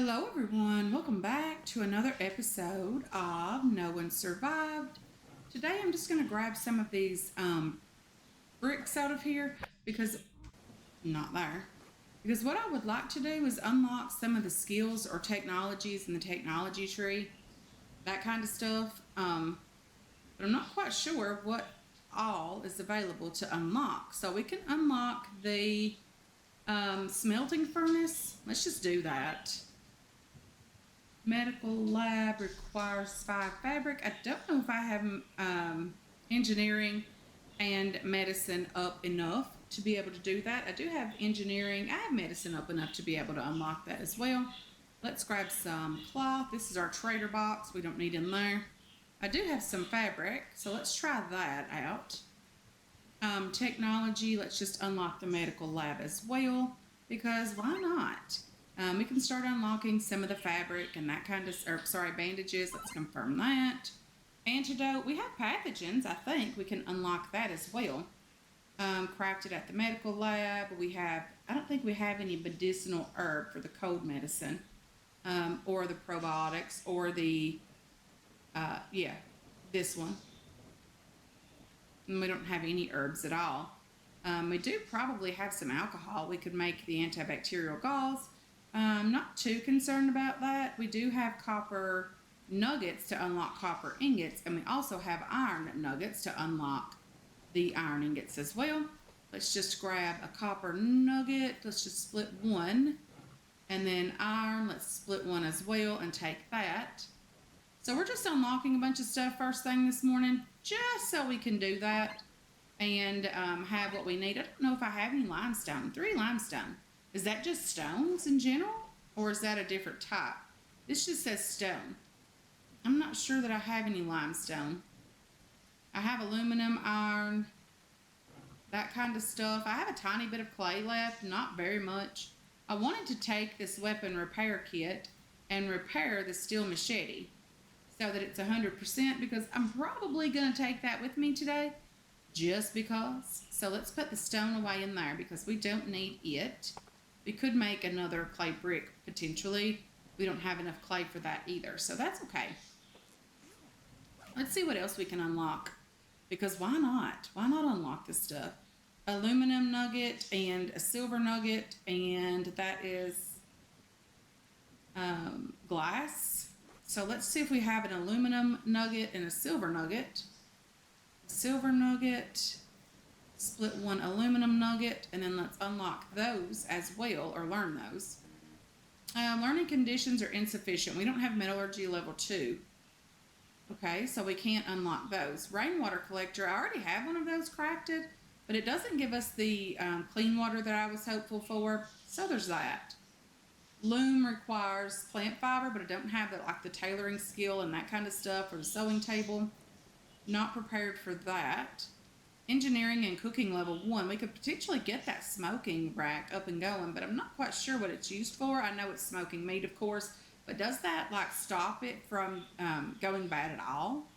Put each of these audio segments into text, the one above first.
Hello everyone, welcome back to another episode of No One Survived. Today I'm just going to grab some of these bricks out of here because what I would like to do is unlock some of the skills or technologies in the technology tree, that kind of stuff. But I'm not quite sure what all is available to unlock. So we can unlock the smelting furnace. Let's just do that. Medical lab requires 5 fabric. I don't know if I have engineering and medicine up enough to be able to do that. I do have engineering. I have medicine up enough to be able to unlock that as well. Let's grab some cloth. This is our trader box. We don't need in there. I do have some fabric, so let's try that out. Technology, let's just unlock the medical lab as well, because why not? We can start unlocking some of the fabric and that kind of, bandages. Let's confirm that. Antidote, we have pathogens. I think we can unlock that as well. Crafted at the medical lab. I don't think we have any medicinal herb for the cold medicine, or the probiotics, or the, this one. And we don't have any herbs at all. We do probably have some alcohol. We could make the antibacterial gauze. Not too concerned about that. We do have copper nuggets to unlock copper ingots, and we also have iron nuggets to unlock the iron ingots as well. Let's just grab a copper nugget. Let's just split one, and then iron, let's split one as well and take that. So we're just unlocking a bunch of stuff first thing this morning, just so we can do that and have what we need. I don't know if I have any limestone. 3 limestone. Is that just stones in general, or is that a different type? This just says stone. I'm not sure that I have any limestone. I have aluminum, iron, that kind of stuff. I have a tiny bit of clay left, not very much. I wanted to take this weapon repair kit and repair the steel machete so that it's 100%, because I'm probably going to take that with me today, just because. So let's put the stone away in there because we don't need it. We could make another clay brick, potentially. We don't have enough clay for that either, so that's okay. Let's see what else we can unlock, because why not? Why not unlock this stuff? Aluminum nugget and a silver nugget, and that is glass. So let's see if we have an aluminum nugget and a silver nugget. Silver nugget. Split one aluminum nugget, and then let's unlock those as well, or learn those. Learning conditions are insufficient. We don't have metallurgy level 2. Okay, so we can't unlock those. Rainwater collector, I already have one of those crafted, but it doesn't give us the clean water that I was hopeful for, so there's that. Loom requires plant fiber, but I don't have the tailoring skill and that kind of stuff, or the sewing table. Not prepared for that. Engineering and cooking level 1. We could potentially get that smoking rack up and going, but I'm not quite sure what it's used for. I know it's smoking meat, of course, but does that stop it from going bad at all?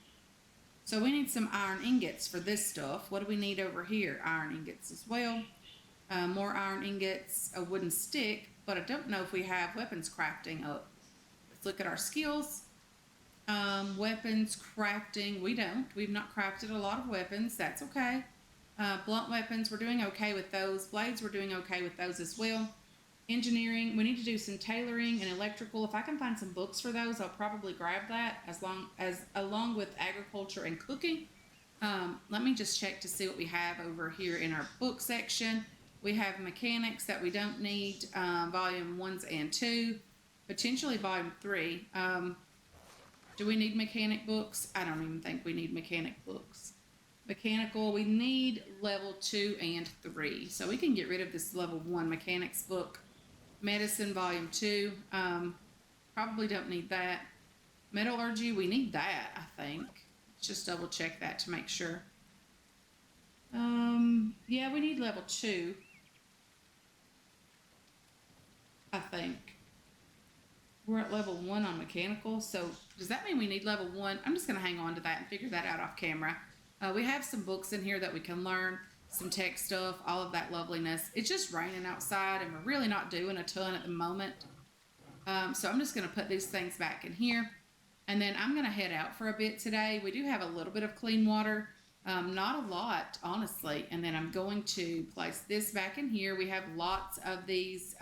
So we need some iron ingots for this stuff. What do we need over here? Iron ingots as well. More iron ingots, a wooden stick, but I don't know if we have weapons crafting up. Let's look at our skills. Weapons crafting, we don't. We've not crafted a lot of weapons. That's okay. Blunt weapons, we're doing okay with those. Blades, we're doing okay with those as well. Engineering, we need to do some tailoring and electrical. If I can find some books for those, I'll probably grab that along with agriculture and cooking. Let me just check to see what we have over here in our book section. We have mechanics that we don't need, volume 1s and 2, potentially volume 3. Do we need mechanic books? I don't even think we need mechanic books. Mechanical, we need level 2 and 3. So we can get rid of this level 1 mechanics book. Medicine, volume 2. Probably don't need that. Metallurgy, we need that, I think. Let's just double check that to make sure. Yeah, we need level 2. I think. We're at level 1 on mechanical, so does that mean we need level 1? I'm just going to hang on to that and figure that out off camera. We have some books in here that we can learn, some tech stuff, all of that loveliness. It's just raining outside, and we're really not doing a ton at the moment. So I'm just going to put these things back in here. And then I'm going to head out for a bit today. We do have a little bit of clean water. Not a lot, honestly. And then I'm going to place this back in here. We have lots of these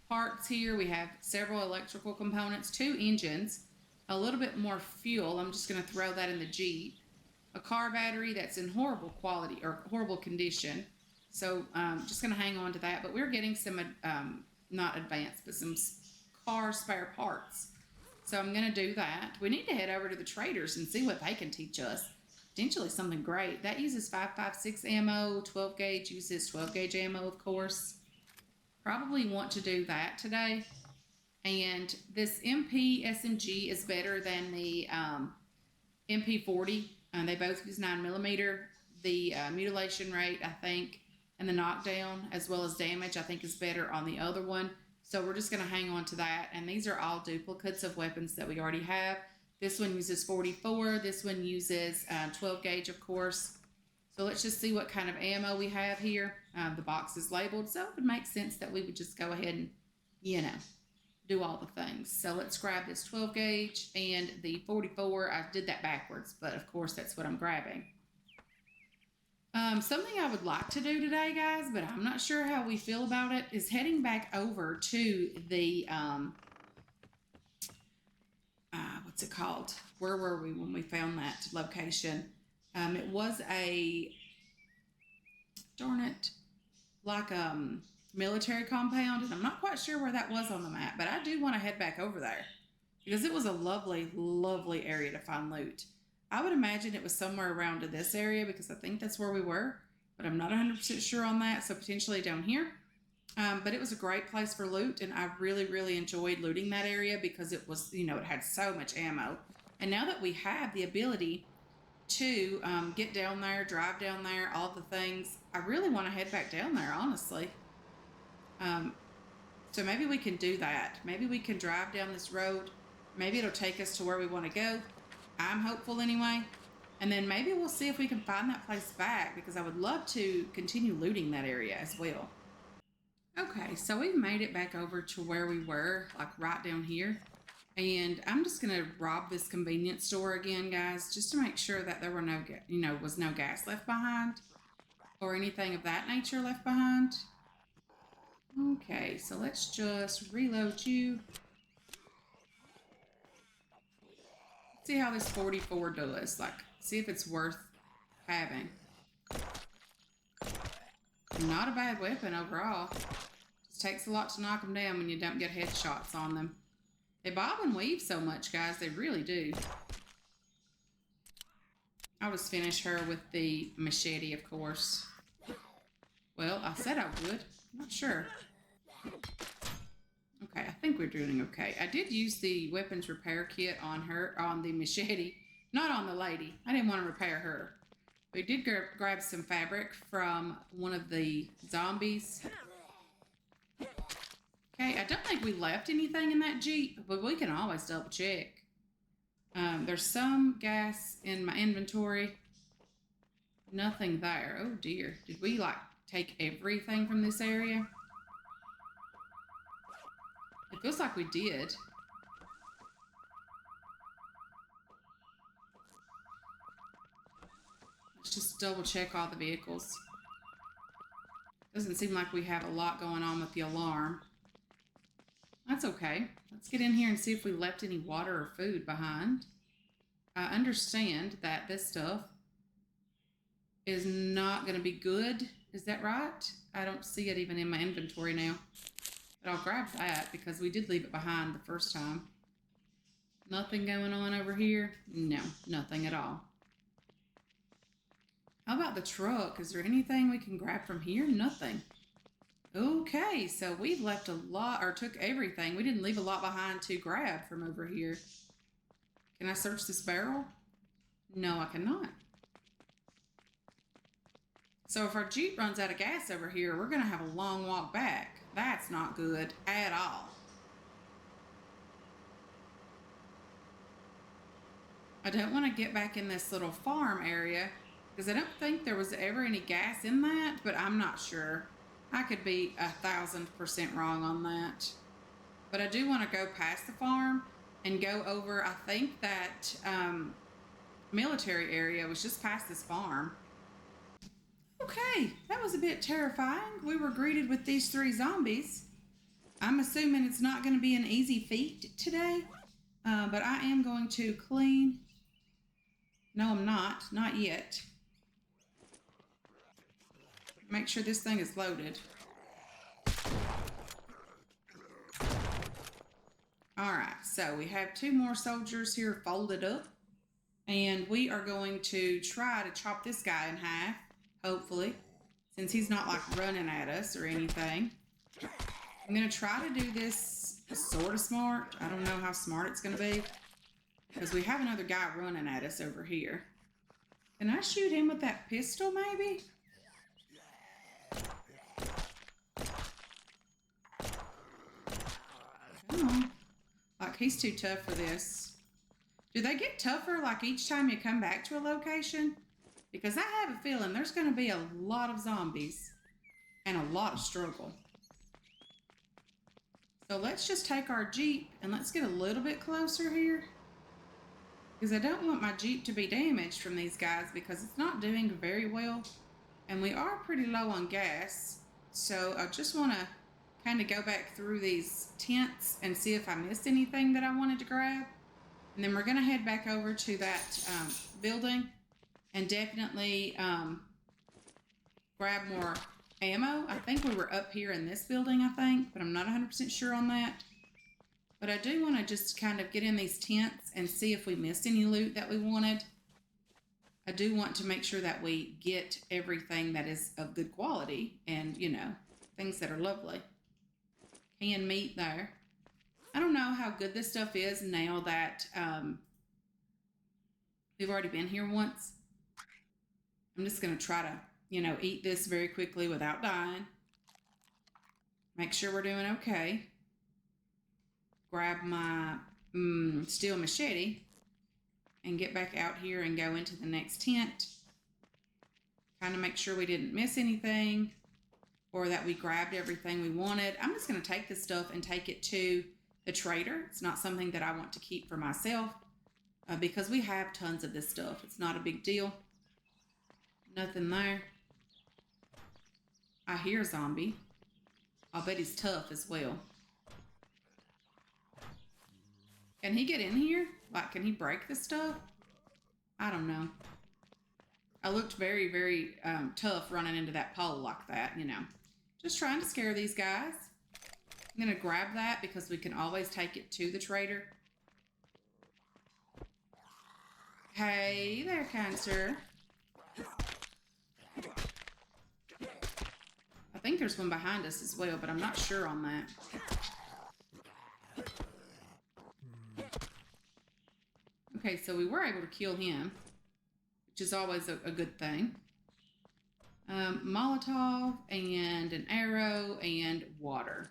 parts here. We have several electrical components, 2 engines, a little bit more fuel. I'm just going to throw that in the Jeep. A car battery that's in horrible quality or horrible condition. So just going to hang on to that. But we're getting some, not advanced, but some car spare parts. So I'm going to do that. We need to head over to the traders and see what they can teach us. Potentially something great. That uses 5.56 ammo. 12 gauge uses 12 gauge ammo, of course. Probably want to do that today. And this MP SMG is better than the MP40. They both use 9mm. The mutilation rate, I think, and the knockdown as well as damage, I think, is better on the other one. So we're just going to hang on to that. And these are all duplicates of weapons that we already have. This one uses 44. This one uses 12 gauge, of course. So let's just see what kind of ammo we have here. The box is labeled, so it would make sense that we would just go ahead and, do all the things. So let's grab this 12 gauge and the 44. I did that backwards, but of course that's what I'm grabbing. Something I would like to do today, guys, but I'm not sure how we feel about it, is heading back over to the, what's it called? Where were we when we found that location? It was a, darn it, like military compound, and I'm not quite sure where that was on the map, but I do want to head back over there because it was a lovely, lovely area to find loot. I would imagine it was somewhere around to this area because I think that's where we were, but I'm not 100% sure on that, so potentially down here. But it was a great place for loot, and I really, really enjoyed looting that area because it was, it had so much ammo. And now that we have the ability to get down there, drive down there, all the things, I really want to head back down there, honestly. So maybe we can do that. Maybe we can drive down this road. Maybe it'll take us to where we want to go. I'm hopeful anyway. And then maybe we'll see if we can find that place back because I would love to continue looting that area as well. Okay, so we've made it back over to where we were, like right down here. And I'm just going to rob this convenience store again, guys, just to make sure that there were no, was no gas left behind or anything of that nature left behind. Okay, so let's just reload you. See how this 44 does. Like, see if it's worth having. Not a bad weapon overall. Just takes a lot to knock them down when you don't get headshots on them. They bob and weave so much, guys. They really do. I'll just finish her with the machete, of course. Well, I said I would. I'm not sure. Okay, I think we're doing okay. I did use the weapons repair kit on her, on the machete, not on the lady. I didn't want to repair her. We did grab some fabric from one of the zombies. Okay, I don't think we left anything in that Jeep, but we can always double check. There's some gas in my inventory. Nothing there. Oh dear. Did we take everything from this area? It feels like we did. Let's just double check all the vehicles. Doesn't seem like we have a lot going on with the alarm. That's okay. Let's get in here and see if we left any water or food behind. I understand that this stuff is not going to be good. Is that right? I don't see it even in my inventory now. But I'll grab that because we did leave it behind the first time. Nothing going on over here? No, nothing at all. How about the truck? Is there anything we can grab from here? Nothing. Okay, so we've left a lot, or took everything. We didn't leave a lot behind to grab from over here. Can I search this barrel? No, I cannot. So if our Jeep runs out of gas over here, we're going to have a long walk back. That's not good at all. I don't want to get back in this little farm area because I don't think there was ever any gas in that, but I'm not sure. I could be 1,000% wrong on that. But I do want to go past the farm and go over, I think that military area was just past this farm. Okay, that was a bit terrifying. We were greeted with these 3 zombies. I'm assuming it's not going to be an easy feat today, but I am going to clean. No, I'm not. Not yet. Make sure this thing is loaded. All right, so we have 2 more soldiers here folded up, and we are going to try to chop this guy in half, hopefully, since he's not like running at us or anything. I'm going to try to do this sort of smart. I don't know how smart it's going to be because we have another guy running at us over here. Can I shoot him with that pistol maybe? Come on. Like, he's too tough for this. Do they get tougher like each time you come back to a location? Because I have a feeling there's going to be a lot of zombies and a lot of struggle. So let's just take our Jeep and let's get a little bit closer here. Because I don't want my Jeep to be damaged from these guys because it's not doing very well. And we are pretty low on gas. So I just want to kind of go back through these tents and see if I missed anything that I wanted to grab. And then we're going to head back over to that building and definitely grab more ammo. I think we were up here in this building, I think, but I'm not 100% sure on that. But I do want to just kind of get in these tents and see if we missed any loot that we wanted. I do want to make sure that we get everything that is of good quality and, you know, things that are lovely. Canned meat there. I don't know how good this stuff is now that we've already been here once. I'm just going to try to, you know, eat this very quickly without dying. Make sure we're doing okay. Grab my steel machete and get back out here and go into the next tent. Kind of make sure we didn't miss anything or that we grabbed everything we wanted. I'm just going to take this stuff and take it to the trader. It's not something that I want to keep for myself because we have tons of this stuff. It's not a big deal. Nothing there. I hear a zombie. I'll bet he's tough as well. Can he get in here? Like, can he break this stuff? I don't know. I looked very, very tough running into that pole like that, you know. Just trying to scare these guys. I'm going to grab that because we can always take it to the trader. Hey there, kind sir. I think there's one behind us as well, but I'm not sure on that. Okay, so we were able to kill him, which is always a good thing. Molotov and an arrow and water.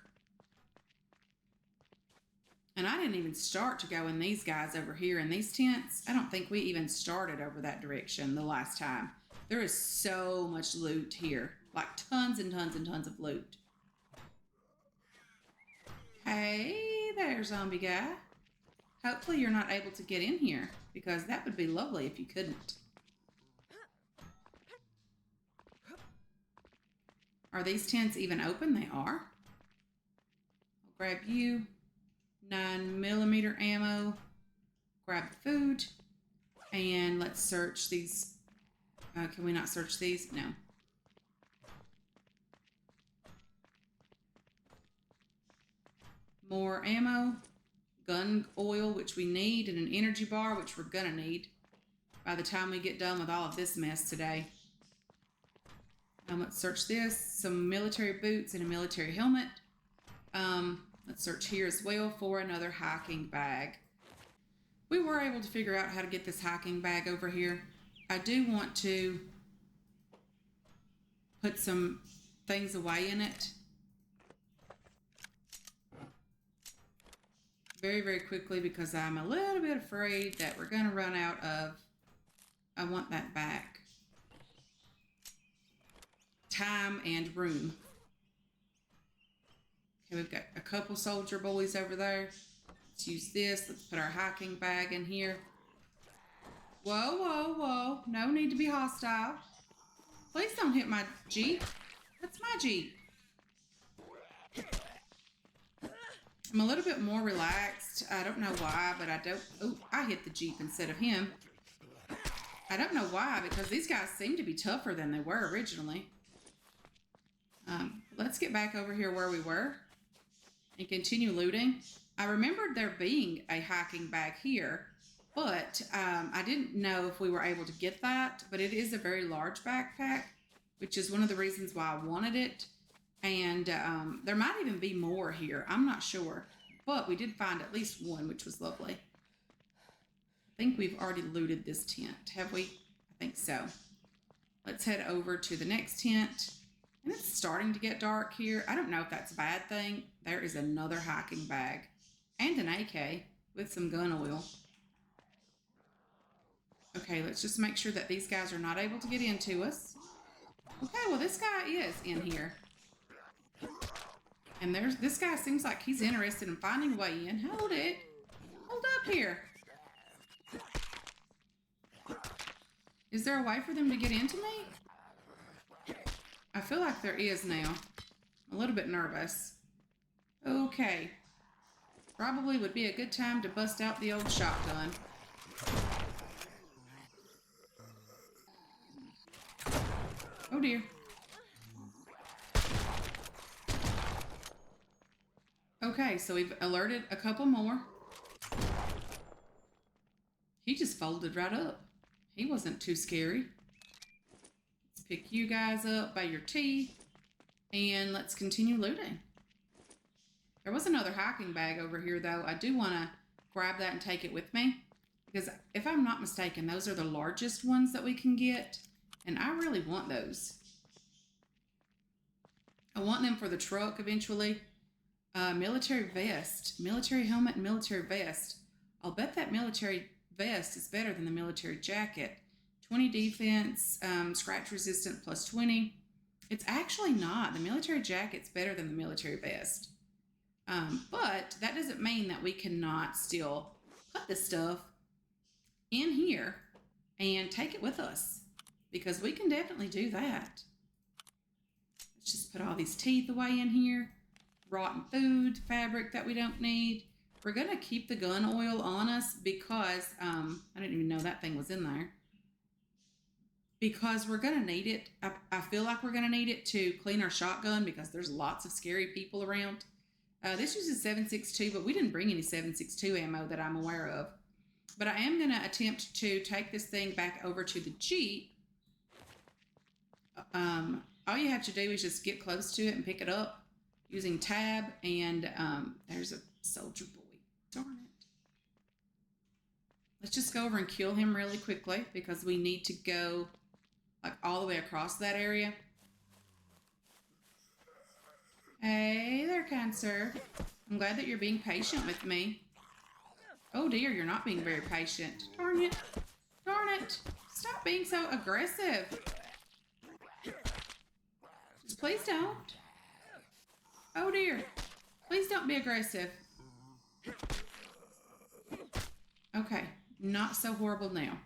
And I didn't even start to go in these guys over here in these tents. I don't think we even started over that direction the last time. There is so much loot here, like tons and tons and tons of loot. Hey there, zombie guy. Hopefully you're not able to get in here because that would be lovely if you couldn't. Are these tents even open? They are. I'll grab you. 9mm ammo. Grab the food. And let's search these. Can we not search these? No. More ammo. Gun oil, which we need, and an energy bar, which we're gonna need by the time we get done with all of this mess today. Let's search this. Some military boots and a military helmet. Let's search here as well for another hiking bag. We were able to figure out how to get this hiking bag over here. I do want to put some things away in it. Very, very quickly because I'm a little bit afraid that we're going to run out of, I want that back, time and room. Okay, we've got a couple soldier boys over there. Let's use this. Let's put our hiking bag in here. Whoa, whoa, whoa. No need to be hostile. Please don't hit my Jeep. That's my Jeep. I'm a little bit more relaxed. I don't know why, but I don't... Oh, I hit the Jeep instead of him. I don't know why, because these guys seem to be tougher than they were originally. Let's get back over here where we were and continue looting. I remembered there being a hiking bag here, but I didn't know if we were able to get that, but it is a very large backpack, which is one of the reasons why I wanted it. And there might even be more here. I'm not sure, but we did find at least one, which was lovely. I think we've already looted this tent, have we? I think so. Let's head over to the next tent. And it's starting to get dark here. I don't know if that's a bad thing. There is another hiking bag and an AK with some gun oil. Okay, let's just make sure that these guys are not able to get into us. Okay, well, this guy is in here. And this guy seems like he's interested in finding a way in. Hold it. Hold up here. Is there a way for them to get into me? I feel like there is now. I'm a little bit nervous. Okay. Probably would be a good time to bust out the old shotgun. Oh dear. Okay, so we've alerted a couple more. He just folded right up. He wasn't too scary. Let's pick you guys up by your teeth and let's continue looting. There was another hiking bag over here though. I do want to grab that and take it with me because if I'm not mistaken, those are the largest ones that we can get and I really want those. I want them for the truck eventually. Military vest, military helmet, and military vest. I'll bet that military vest is better than the military jacket. 20 defense, scratch resistant plus 20. It's actually not. The military jacket's better than the military vest. But that doesn't mean that we cannot still put this stuff in here and take it with us because we can definitely do that. Let's just put all these teeth away in here. Rotten food, fabric that we don't need. We're going to keep the gun oil on us because, I didn't even know that thing was in there. Because we're going to need it. I feel like we're going to need it to clean our shotgun because there's lots of scary people around. This uses 7.62, but we didn't bring any 7.62 ammo that I'm aware of. But I am going to attempt to take this thing back over to the Jeep. All you have to do is just get close to it and pick it up. Using tab, and there's a soldier boy. Darn it. Let's just go over and kill him really quickly because we need to go like all the way across that area. Hey there, kind sir. I'm glad that you're being patient with me. Oh dear, you're not being very patient. Darn it. Darn it. Stop being so aggressive. Just please don't. Oh dear. Please don't be aggressive. Okay. Not so horrible now.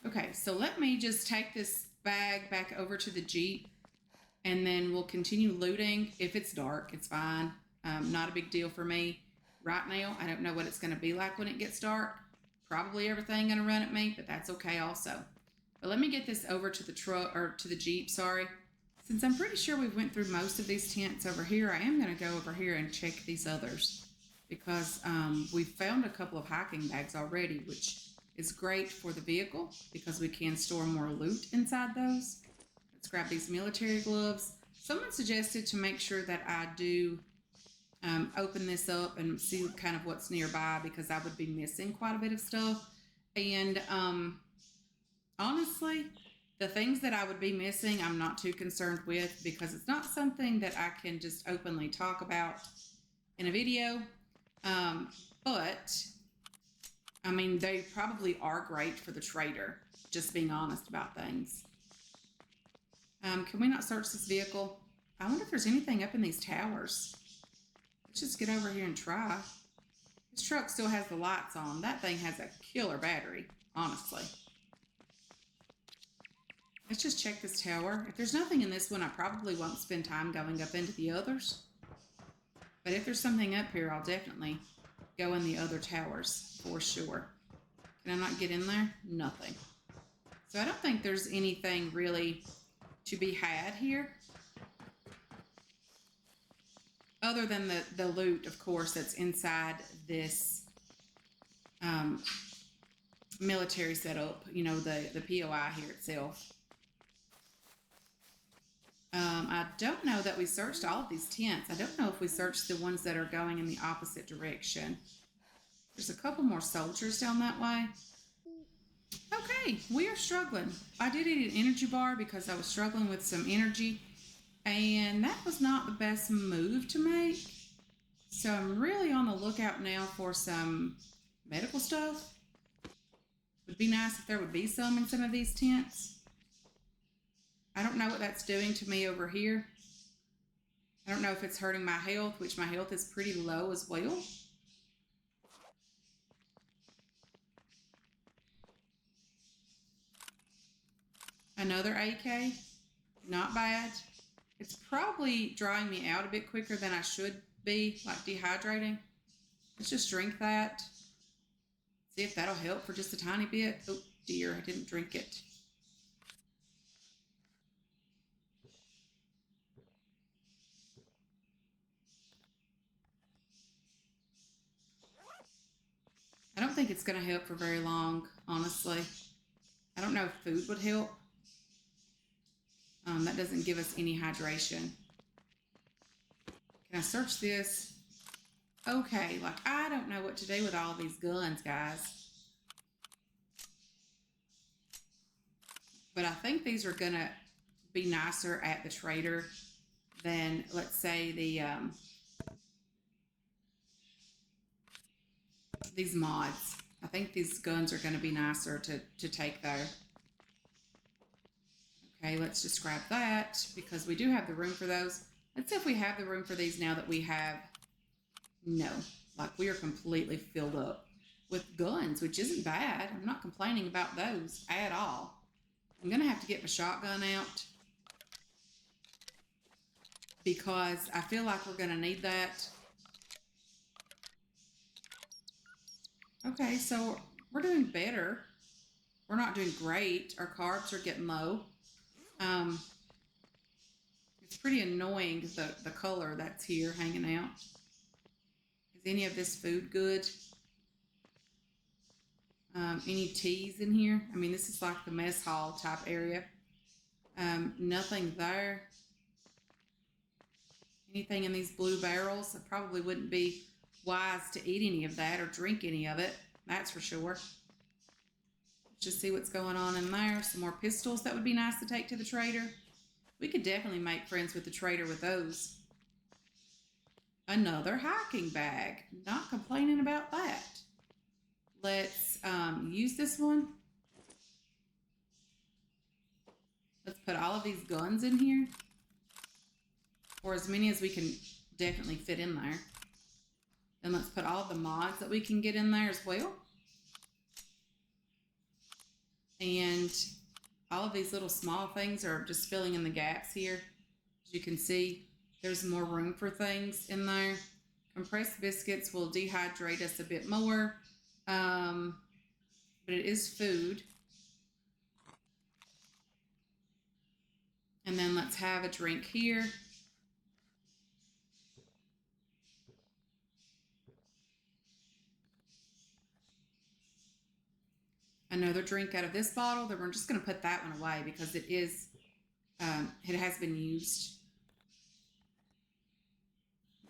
Okay. So let me just take this bag back over to the Jeep and then we'll continue looting. If it's dark, it's fine. Not a big deal for me. Right now, I don't know what it's going to be like when it gets dark. Probably everything going to run at me, but that's okay also. But let me get this over to the truck or to the Jeep, sorry. Since I'm pretty sure we went through most of these tents over here, I am going to go over here and check these others because we found a couple of hiking bags already, which is great for the vehicle because we can store more loot inside those. Let's grab these military gloves. Someone suggested to make sure that I do open this up and see kind of what's nearby because I would be missing quite a bit of stuff. And honestly, the things that I would be missing, I'm not too concerned with because it's not something that I can just openly talk about in a video. But, I mean, they probably are great for the trader, just being honest about things. Can we not search this vehicle? I wonder if there's anything up in these towers. Let's just get over here and try. This truck still has the lights on. That thing has a killer battery, honestly. Let's just check this tower. If there's nothing in this one, I probably won't spend time going up into the others. But if there's something up here, I'll definitely go in the other towers for sure. Can I not get in there? Nothing. So I don't think there's anything really to be had here. Other than the loot, of course, that's inside this military setup, you know, the POI here itself. I don't know that we searched all of these tents. I don't know if we searched the ones that are going in the opposite direction. There's a couple more soldiers down that way. Okay, we are struggling. I did eat an energy bar because I was struggling with some energy, and that was not the best move to make. So I'm really on the lookout now for some medical stuff. Would be nice if there would be some in some of these tents. I don't know what that's doing to me over here. I don't know if it's hurting my health, which my health is pretty low as well. Another AK, not bad. It's probably drying me out a bit quicker than I should be, like dehydrating. Let's just drink that. See if that'll help for just a tiny bit. Oh dear, I didn't drink it. I don't think it's going to help for very long, honestly. I don't know if food would help. That doesn't give us any hydration. Can I search this? Okay, like I don't know what to do with all of these guns, guys. But I think these are going to be nicer at the trader than, let's say, these mods. I think these guns are going to be nicer to take there. Okay, let's just grab that because we do have the room for those. Let's see if we have the room for these now that we have. No, like we are completely filled up with guns, which isn't bad. I'm not complaining about those at all. I'm going to have to get my shotgun out because I feel like we're going to need that. Okay, so we're doing better. We're not doing great. Our carbs are getting low. It's pretty annoying, the color that's here hanging out. Is any of this food good? Any teas in here? I mean, this is like the mess hall type area. Nothing there. Anything in these blue barrels? It probably wouldn't be wise to eat any of that or drink any of it. That's for sure. Let's just see what's going on in there. Some more pistols that would be nice to take to the trader. We could definitely make friends with the trader with those. Another hiking bag. Not complaining about that. Let's use this one. Let's put all of these guns in here. Or as many as we can definitely fit in there. Then let's put all of the mods that we can get in there as well. And all of these little small things are just filling in the gaps here. As you can see, there's more room for things in there. Compressed biscuits will dehydrate us a bit more, but it is food. And then let's have a drink here. Another drink out of this bottle. Then we're just going to put that one away because it is, it has been used.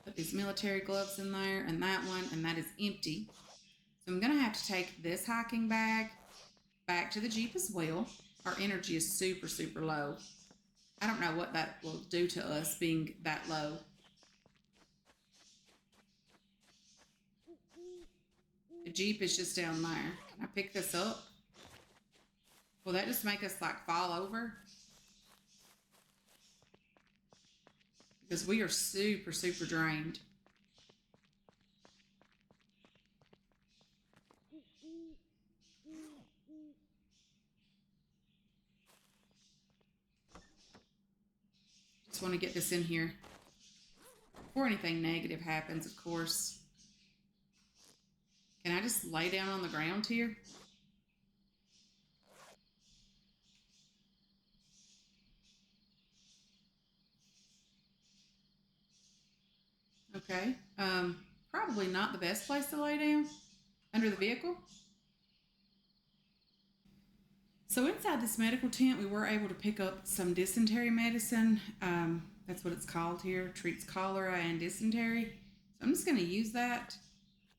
Put these military gloves in there and that is empty. So I'm going to have to take this hiking bag back to the Jeep as well. Our energy is super, super low. I don't know what that will do to us being that low. The Jeep is just down there. Can I pick this up? Will that just make us like fall over? Because we are super, super drained. Just want to get this in here before anything negative happens, of course. Can I just lay down on the ground here? Okay. Probably not the best place to lay down. Under the vehicle. So inside this medical tent, we were able to pick up some dysentery medicine. That's what it's called here. Treats cholera and dysentery. So I'm just going to use that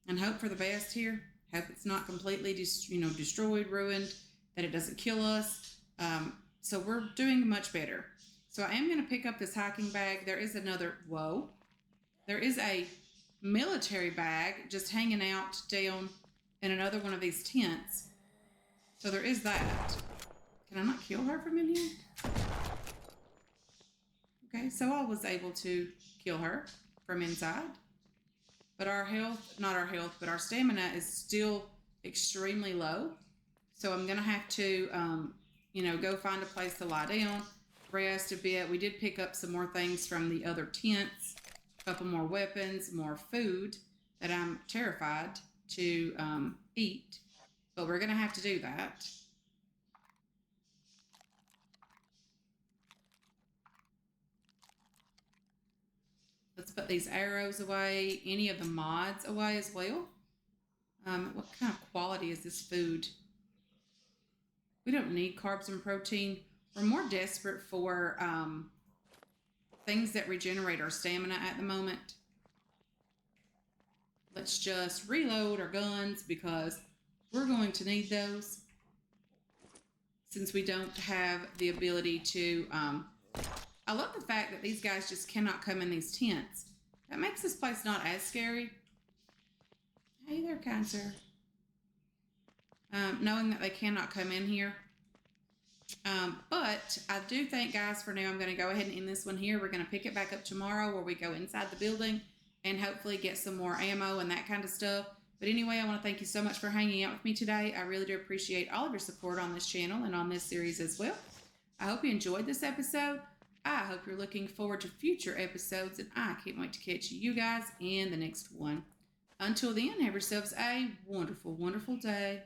and hope for the best here. Hope it's not completely destroyed, ruined, that it doesn't kill us. So we're doing much better. So I am going to pick up this hiking bag. There is there is a military bag just hanging out down in another one of these tents. So there is that. Can I not kill her from in here? Okay, so I was able to kill her from inside. But our stamina is still extremely low. So I'm going to have to, go find a place to lie down, rest a bit. We did pick up some more things from the other tents, a couple more weapons, more food that I'm terrified to eat. But we're going to have to do that. Let's put these arrows away, any of the mods away as well. What kind of quality is this food? We don't need carbs and protein. We're more desperate for things that regenerate our stamina at the moment. Let's just reload our guns because we're going to need those since we don't have the ability to... I love the fact that these guys just cannot come in these tents. That makes this place not as scary. Hey there, kind sir. Knowing that they cannot come in here. But I do think, guys, for now, I'm going to go ahead and end this one here. We're going to pick it back up tomorrow where we go inside the building and hopefully get some more ammo and that kind of stuff. But anyway, I want to thank you so much for hanging out with me today. I really do appreciate all of your support on this channel and on this series as well. I hope you enjoyed this episode. I hope you're looking forward to future episodes, and I can't wait to catch you guys in the next one. Until then, have yourselves a wonderful, wonderful day.